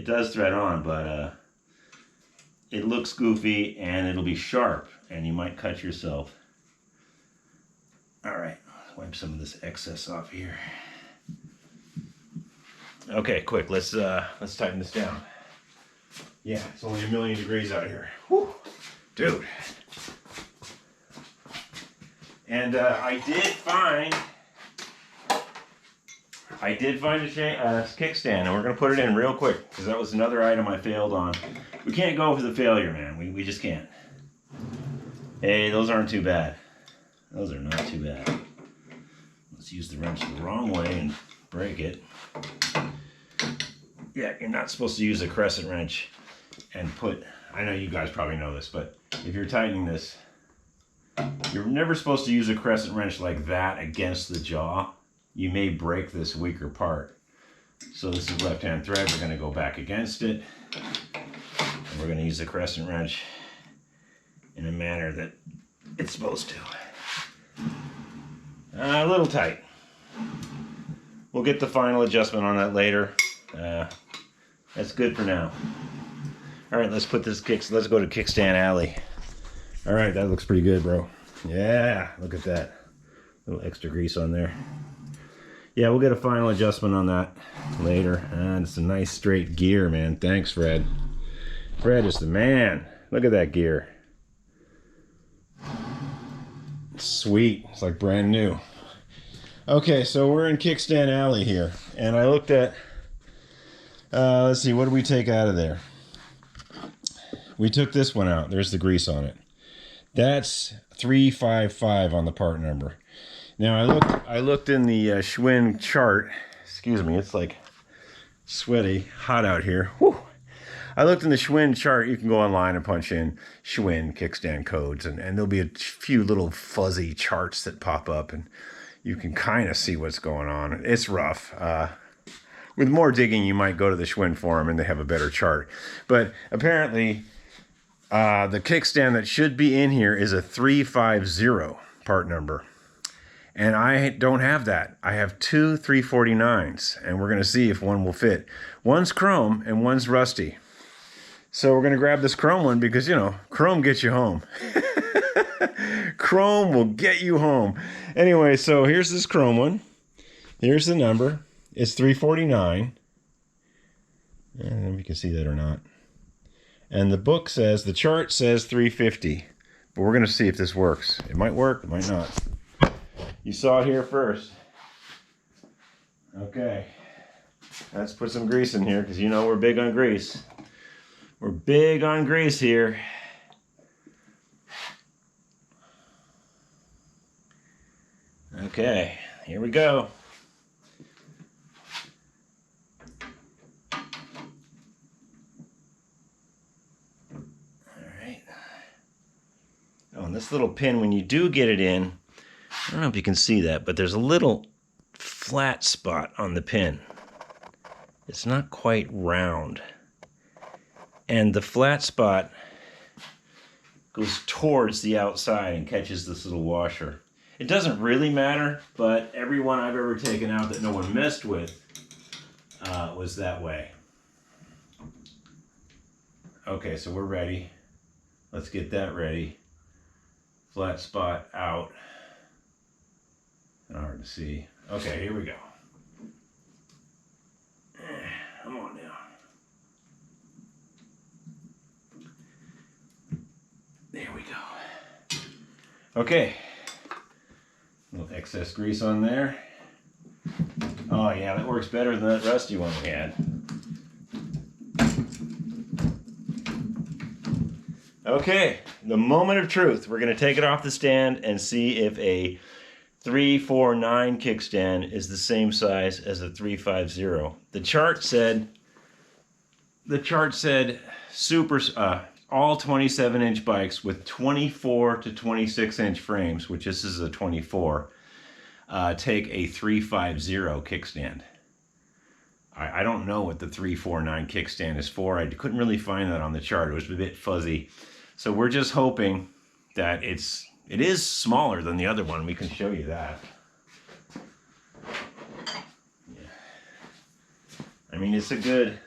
It does thread on, but it looks goofy and it'll be sharp and you might cut yourself. All right, wipe some of this excess off here. Okay, quick, let's tighten this down. Yeah, it's only 1,000,000 degrees out here. Whew, dude. And I did find a kickstand, and we're gonna put it in real quick because that was another item I failed on. We can't go for the failure, man. We just can't. Hey, those aren't too bad. Those are not too bad. Let's use the wrench the wrong way and break it. Yeah, you're not supposed to use a crescent wrench and put, I know you guys probably know this, but if you're tightening this, you're never supposed to use a crescent wrench like that against the jaw. You may break this weaker part. So this is left-hand thread. We're going to go back against it. And we're going to use the crescent wrench in a manner that it's supposed to. A little tight. We'll get the final adjustment on that later. That's good for now. All right, let's put this let's go to Kickstand Alley. All right, that looks pretty good, bro. Yeah, look at that. A little extra grease on there. Yeah, we'll get a final adjustment on that later. And it's a nice straight gear, man. Thanks, Fred. Fred is the man. Look at that gear. Sweet. It's like brand new. Okay, so we're in Kickstand Alley here. And I looked at, let's see, what did we take out of there? We took this one out. There's the grease on it. That's 355 on the part number. Now I looked in the Schwinn chart. Excuse me, it's like sweaty, hot out here. Whew. I looked in the Schwinn chart. You can go online and punch in Schwinn kickstand codes, and there'll be a few little fuzzy charts that pop up, and you can kind of see what's going on. It's rough. With more digging, you might go to the Schwinn forum and they have a better chart. But apparently, the kickstand that should be in here is a 350 part number. And I don't have that. I have two 349s, and we're going to see if one will fit. One's chrome and one's rusty. So we're going to grab this chrome one because, you know, chrome gets you home. Chrome will get you home. Anyway, so here's this chrome one. Here's the number. It's 349. I don't know if you can see that or not. And the book says, the chart says 350. But we're going to see if this works. It might work, it might not. You saw it here first. Okay. Let's put some grease in here because you know we're big on grease. We're big on grease here. Okay, here we go. Alright. Oh, and this little pin, when you do get it in, I don't know if you can see that, but there's a little flat spot on the pin. It's not quite round. And the flat spot goes towards the outside and catches this little washer. It doesn't really matter, but every one I've ever taken out that no one messed with was that way. Okay, so we're ready. Let's get that ready. Flat spot out. Hard to see. Okay, here we go. Come on now. There we go. Okay. A little excess grease on there. Oh yeah, that works better than that rusty one we had. Okay, the moment of truth. We're going to take it off the stand and see if a 349 kickstand is the same size as a 350. The chart said super all 27-inch bikes with 24 to 26-inch frames, which this is a 24, take a 350 kickstand. I don't know what the 349 kickstand is for. I couldn't really find that on the chart. It was a bit fuzzy. So we're just hoping that it is smaller than the other one. We can show you that. Yeah. I mean, it's a good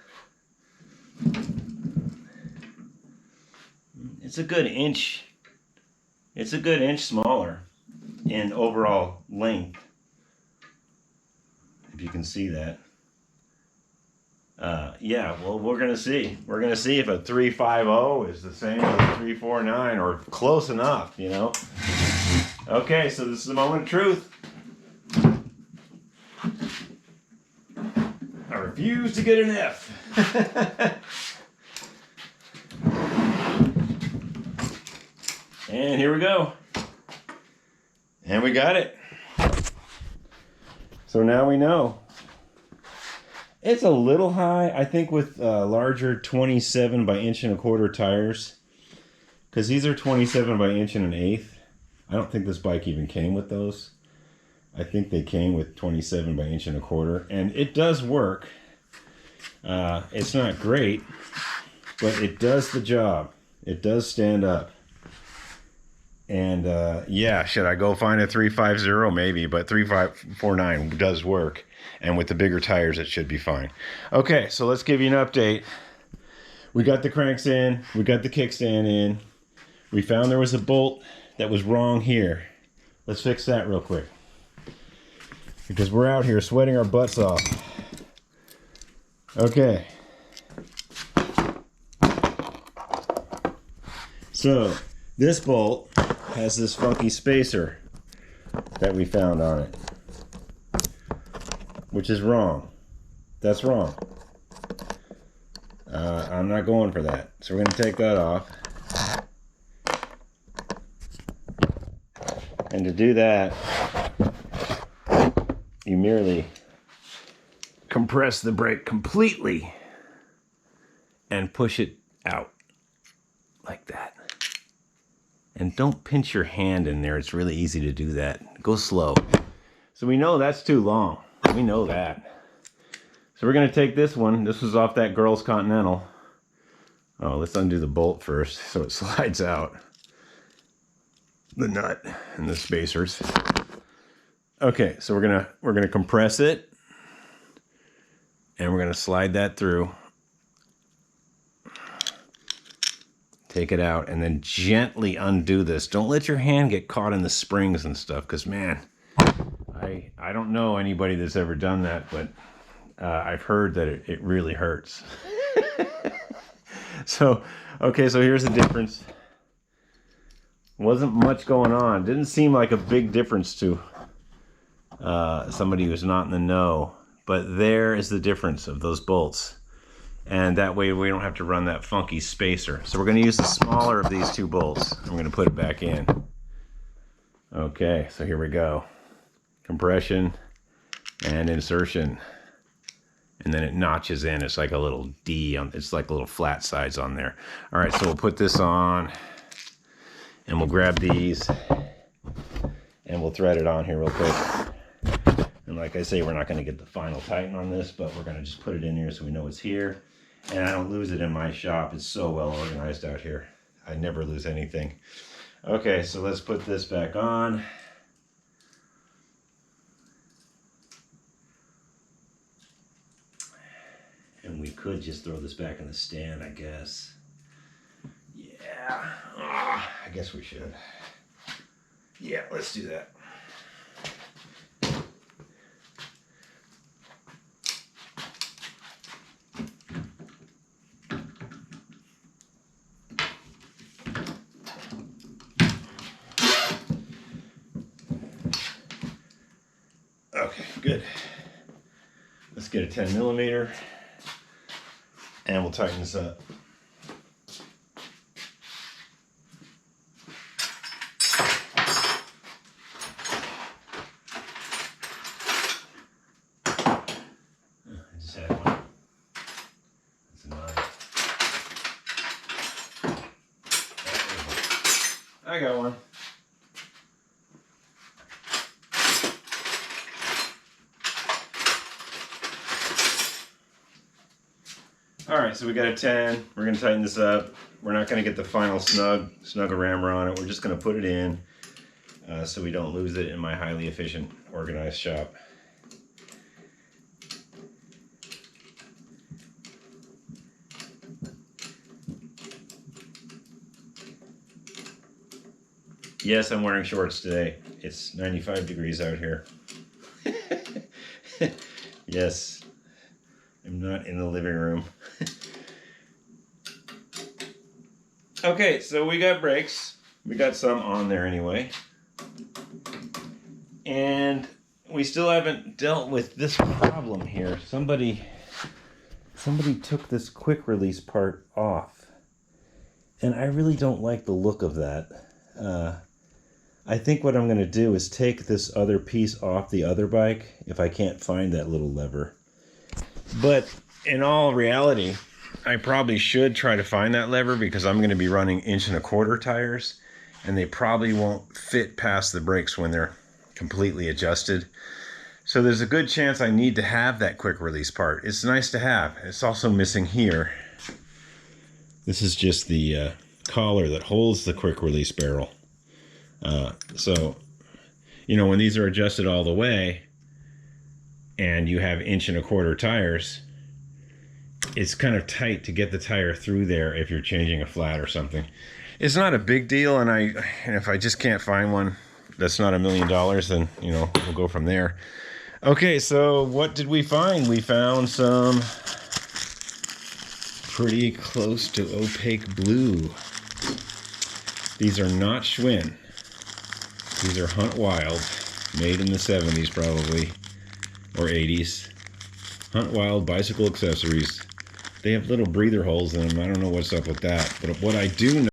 It's a good inch. It's a good inch smaller in overall length, if you can see that. Yeah, well, we're gonna see. We're gonna see if a 350 is the same as a 349 or close enough, you know. Okay, so this is the moment of truth. I refuse to get an F. And here we go. And we got it. So now we know. It's a little high, I think, with larger 27 by inch and a quarter tires. Because these are 27 by inch and an eighth. I don't think this bike even came with those. I think they came with 27 by inch and a quarter. And it does work. It's not great, but it does the job. It does stand up. And yeah, should I go find a 350? Maybe, but 3549 does work. And with the bigger tires, it should be fine. Okay, so let's give you an update. We got the cranks in. We got the kickstand in. We found there was a bolt that was wrong here. Let's fix that real quick. Because we're out here sweating our butts off. Okay. So, this bolt has this funky spacer that we found on it, which is wrong. That's wrong. I'm not going for that. So we're going to take that off. And to do that, you merely compress the brake completely and push it out like that. And don't pinch your hand in there. It's really easy to do that. Go slow. So we know that's too long. We know that. So we're going to take this one. This was off that Girls Continental. Oh, let's undo the bolt first so it slides out. The nut and the spacers. Okay, so we're gonna compress it. And we're going to slide that through. Take it out and then gently undo this. Don't let your hand get caught in the springs and stuff, because man, I don't know anybody that's ever done that, but I've heard that it really hurts. So, okay, so here's the difference. Wasn't much going on. Didn't seem like a big difference to somebody who's not in the know, but there is the difference of those bolts. And that way we don't have to run that funky spacer. So we're going to use the smaller of these two bolts. I'm going to put it back in. Okay, so here we go. Compression and insertion. And then it notches in. It's like a little D. It's like a little flat sides on there. All right, so we'll put this on. And we'll grab these. And we'll thread it on here real quick. And like I say, we're not going to get the final tighten on this, but we're going to just put it in here so we know it's here. And I don't lose it in my shop. It's so well organized out here. I never lose anything. Okay, so let's put this back on. And we could just throw this back in the stand, I guess. Yeah. Oh, I guess we should. Yeah, let's do that. Okay, good. Let's get a 10 millimeter and we'll tighten this up. I just had one. That's a 9. I got one. All right, so we got a 10. We're going to tighten this up. We're not going to get the final snug-a-rammer on it. We're just going to put it in so we don't lose it in my highly efficient, organized shop. Yes, I'm wearing shorts today. It's 95 degrees out here. Yes, I'm not in the living room. Okay, so we got brakes. We got some on there anyway. And we still haven't dealt with this problem here. Somebody took this quick release part off. And I really don't like the look of that. I think what I'm going to do is take this other piece off the other bike if I can't find that little lever. But in all reality, I probably should try to find that lever because I'm going to be running 1.25" tires and they probably won't fit past the brakes when they're completely adjusted. So there's a good chance I need to have that quick release part. It's nice to have. It's also missing here. This is just the collar that holds the quick release barrel. So, you know, when these are adjusted all the way and you have 1.25" tires, it's kind of tight to get the tire through there if you're changing a flat or something. It's not a big deal, and if I just can't find one that's not $1 million, then, you know, we'll go from there. Okay, so what did we find? We found some pretty close to opaque blue. These are not Schwinn. These are Hunt Wild, made in the 70s probably, or 80s. Hunt Wild bicycle accessories. They have little breather holes in them. I don't know what's up with that. But what I do know